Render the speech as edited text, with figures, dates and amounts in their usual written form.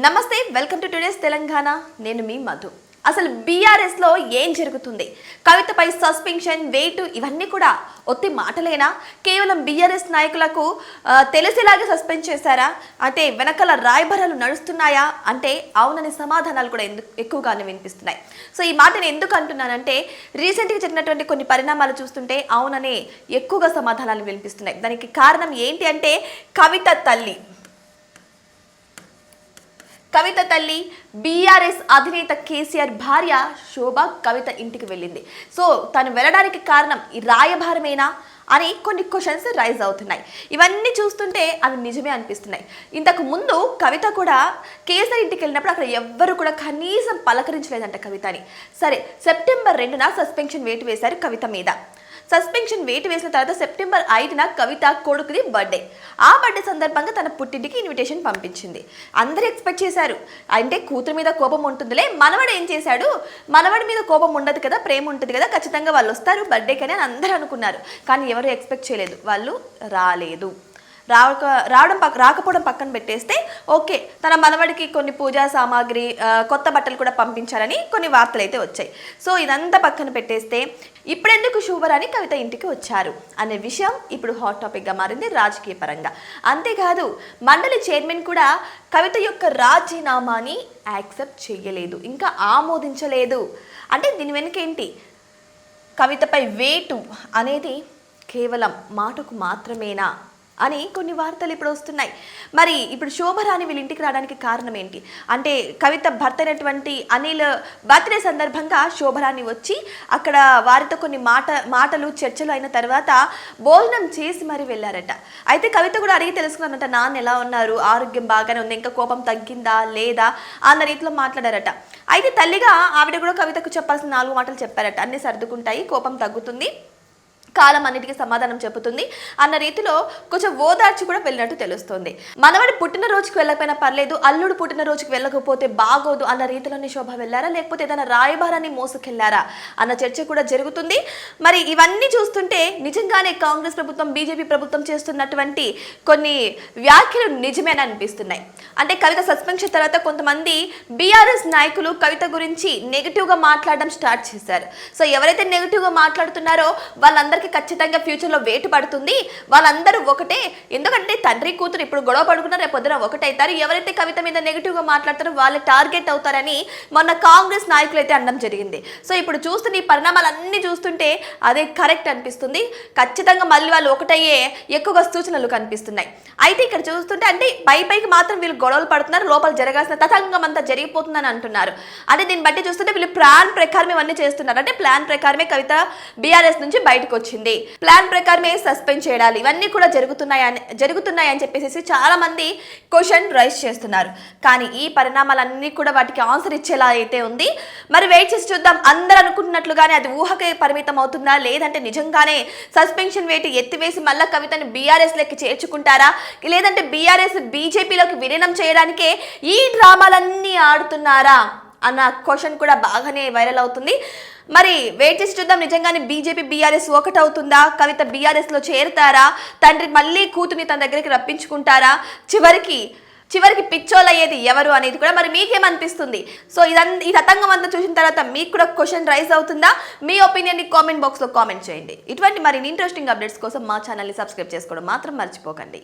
నమస్తే, welcome to today's Telangana. నేను మీ మధు. అసలు బీఆర్ఎస్ లో ఏం జరుగుతుంది? కవితపై సస్పెన్షన్, వేటు ఇవన్నీ కూడా ఒత్తి మాటలేనా? కేవలం బీఆర్ఎస్ నాయకులకు తెలిసేలాగే సస్పెండ్ చేశారా? అంటే వెనకాల రాయబారాలు నడుస్తున్నాయా అంటే అవునని సమాధానాలు కూడా ఎక్కువగానే వినిపిస్తున్నాయి. సో ఈ మాట నేను ఎందుకు అంటున్నానంటే రీసెంట్గా జరిగినటువంటి కొన్ని పరిణామాలు చూస్తుంటే అవుననే ఎక్కువగా సమాధానాలు వినిపిస్తున్నాయి. దానికి కారణం ఏంటి అంటే కవిత తల్లి బీఆర్ఎస్ అధినేత కేసీఆర్ భార్య శోభ కవిత ఇంటికి వెళ్ళింది. సో తను వెళ్ళడానికి కారణం ఈ రాయబారమేనా అని కొన్ని క్వశ్చన్స్ రైజ్ అవుతున్నాయి. ఇవన్నీ చూస్తుంటే అవి నిజమే అనిపిస్తున్నాయి. ఇంతకు ముందు కవిత కూడా కేసీఆర్ ఇంటికి వెళ్ళినప్పుడు అక్కడ ఎవ్వరు కూడా కనీసం పలకరించలేదంట కవితని. సరే, సెప్టెంబర్ 2న సస్పెన్షన్ వేటు వేశారు కవిత మీద. సస్పెన్షన్ వేటు వేసిన తర్వాత సెప్టెంబర్ 5న కవిత కొడుకుది బర్త్డే. ఆ బర్త్డే సందర్భంగా తన పుట్టింటికి ఇన్విటేషన్ పంపించింది. అందరూ ఎక్స్పెక్ట్ చేశారు, అంటే కూతురు మీద కోపం ఉంటుందిలే, మనవడు ఏం చేశాడు, మనవడి మీద కోపం ఉండదు కదా, ప్రేమ ఉంటుంది కదా, ఖచ్చితంగా వాళ్ళు వస్తారు బర్త్డేకి అని అందరూ అనుకున్నారు. కానీ ఎవరు ఎక్స్పెక్ట్ చేయలేదు, వాళ్ళు రాలేదు. రాకపోవడం పక్కన పెట్టేస్తే ఓకే, తన మనవడికి కొన్ని పూజా సామాగ్రి, కొత్త బట్టలు కూడా పంపించాలని కొన్ని వార్తలు అయితే వచ్చాయి. సో ఇదంతా పక్కన పెట్టేస్తే ఇప్పుడెందుకు శుభరాణి కవిత ఇంటికి వచ్చారు అనే విషయం ఇప్పుడు హాట్ టాపిక్గా మారింది రాజకీయ పరంగా. అంతేకాదు, మండలి చైర్మన్ కూడా కవిత యొక్క రాజీనామాని యాక్సెప్ట్ చేయలేదు, ఇంకా ఆమోదించలేదు. అంటే దీని వెనుక ఏంటి? కవితపై వేటు అనేది కేవలం మాటకు మాత్రమేనా అని కొన్ని వార్తలు ఇప్పుడు వస్తున్నాయి. మరి ఇప్పుడు శోభరాణి వీళ్ళ ఇంటికి రావడానికి కారణం ఏంటి అంటే కవిత భర్త అయినటువంటి అనిల్ బర్త్డే సందర్భంగా శోభరాణి వచ్చి అక్కడ వారితో కొన్ని మాటలు చర్చలు అయిన తర్వాత భోజనం చేసి మరి వెళ్ళారట. అయితే కవిత కూడా అడిగి తెలుసుకున్నారంట, నాన్న ఎలా ఉన్నారు, ఆరోగ్యం బాగానే ఉంది, ఇంకా కోపం తగ్గిందా లేదా అన్న రీతిలో మాట్లాడారట. అయితే తల్లిగా ఆవిడ కూడా కవితకు చెప్పాల్సిన 4 మాటలు చెప్పారట. అన్నీ సర్దుకుంటాయి, కోపం తగ్గుతుంది, కాలం అన్నిటికీ సమాధానం చెబుతుంది అన్న రీతిలో కొంచెం ఓదార్చి కూడా వెళ్ళినట్టు తెలుస్తుంది. మనవడి పుట్టినరోజుకి వెళ్ళకపోయినా పర్లేదు, అల్లుడు పుట్టినరోజుకి వెళ్ళకపోతే బాగోదు అన్న రీతిలోనే శోభ వెళ్ళారా, లేకపోతే ఏదైనా రాయబారాన్ని మోసుకెళ్లారా అన్న చర్చ కూడా జరుగుతుంది. మరి ఇవన్నీ చూస్తుంటే నిజంగానే కాంగ్రెస్ ప్రభుత్వం, బీజేపీ ప్రభుత్వం చేస్తున్నటువంటి కొన్ని వ్యాఖ్యలు నిజమేనా అనిపిస్తున్నాయి. అంటే కవిత సస్పెన్షన్ తర్వాత కొంతమంది బీఆర్ఎస్ నాయకులు కవిత గురించి నెగిటివ్గా మాట్లాడడం స్టార్ట్ చేశారు. సో ఎవరైతే నెగిటివ్గా మాట్లాడుతున్నారో వాళ్ళందరికీ ఖచ్చితంగా ఫ్యూచర్లో వేటు పడుతుంది, వాళ్ళందరూ ఒకటే. ఎందుకంటే తండ్రి కూతురు ఇప్పుడు గొడవ పడుకున్నారు, రేపు పొద్దున ఒకటైతారు. ఎవరైతే కవిత మీద నెగిటివ్గా మాట్లాడతారో వాళ్ళే టార్గెట్ అవుతారని మొన్న కాంగ్రెస్ నాయకులు అయితే అనడం జరిగింది. సో ఇప్పుడు చూస్తున్న ఈ పరిణామాలన్నీ చూస్తుంటే అదే కరెక్ట్ అనిపిస్తుంది. ఖచ్చితంగా మళ్ళీ వాళ్ళు ఒకటయ్యే ఎక్కువగా సూచనలు కనిపిస్తున్నాయి. అయితే ఇక్కడ చూస్తుంటే అంటే పైకి మాత్రం వీళ్ళు గొడవలు పడుతున్నారు, లోపల జరగాల్సిన తతంగం అంతా జరిగిపోతుందని అంటున్నారు. అంటే దీన్ని బట్టి చూస్తుంటే వీళ్ళు ప్లాన్ ప్రకారం ఇవన్నీ చేస్తున్నారు. అంటే ప్లాన్ ప్రకారమే కవిత బీఆర్ఎస్ నుంచి బయటకు వచ్చింది, ప్లాన్ ప్రకారమే సస్పెండ్ చేయాలి, ఇవన్నీ కూడా జరుగుతున్నాయని చెప్పేసి చాలా మంది క్వశ్చన్ రైజ్ చేస్తున్నారు. కానీ ఈ పరిణామాలన్నీ కూడా వాటికి ఆన్సర్ ఇచ్చేలా అయితే ఉంది. మరి వెయిట్ చేసి చూద్దాం. అందరూ అనుకుంటున్నట్లుగానే అది ఊహకే పరిమితం అవుతుందా, లేదంటే నిజంగానే సస్పెన్షన్ వేటు ఎత్తివేసి మళ్ళా కవితని బీఆర్ఎస్ లెక్కి చేర్చుకుంటారా, లేదంటే బీఆర్ఎస్ బీజేపీలోకి విలీనం చేయడానికే ఈ డ్రామాలన్నీ ఆడుతున్నారా అన్న క్వశ్చన్ కూడా బాగానే వైరల్ అవుతుంది. మరి వెయిట్ చేసి చూద్దాం, నిజంగానే బీజేపీ బీఆర్ఎస్ ఒకటవుతుందా, కవిత బీఆర్ఎస్లో చేరుతారా, తండ్రి మళ్ళీ కూతుర్ని తన దగ్గరికి రప్పించుకుంటారా, చివరికి పిచ్చోళ్ళు అయ్యేది ఎవరు అనేది కూడా మరి మీకేమనిపిస్తుంది? సో ఈ తతంగం అంతా చూసిన తర్వాత మీకు కూడా క్వశ్చన్ రైజ్ అవుతుందా? మీ ఒపీనియన్ని కామెంట్ బాక్స్లో కామెంట్ చేయండి. ఇటువంటి మరిన్ని ఇంట్రెస్టింగ్ అప్డేట్స్ కోసం మా ఛానల్ని సబ్స్క్రైబ్ చేసుకోవడం మాత్రం మర్చిపోకండి.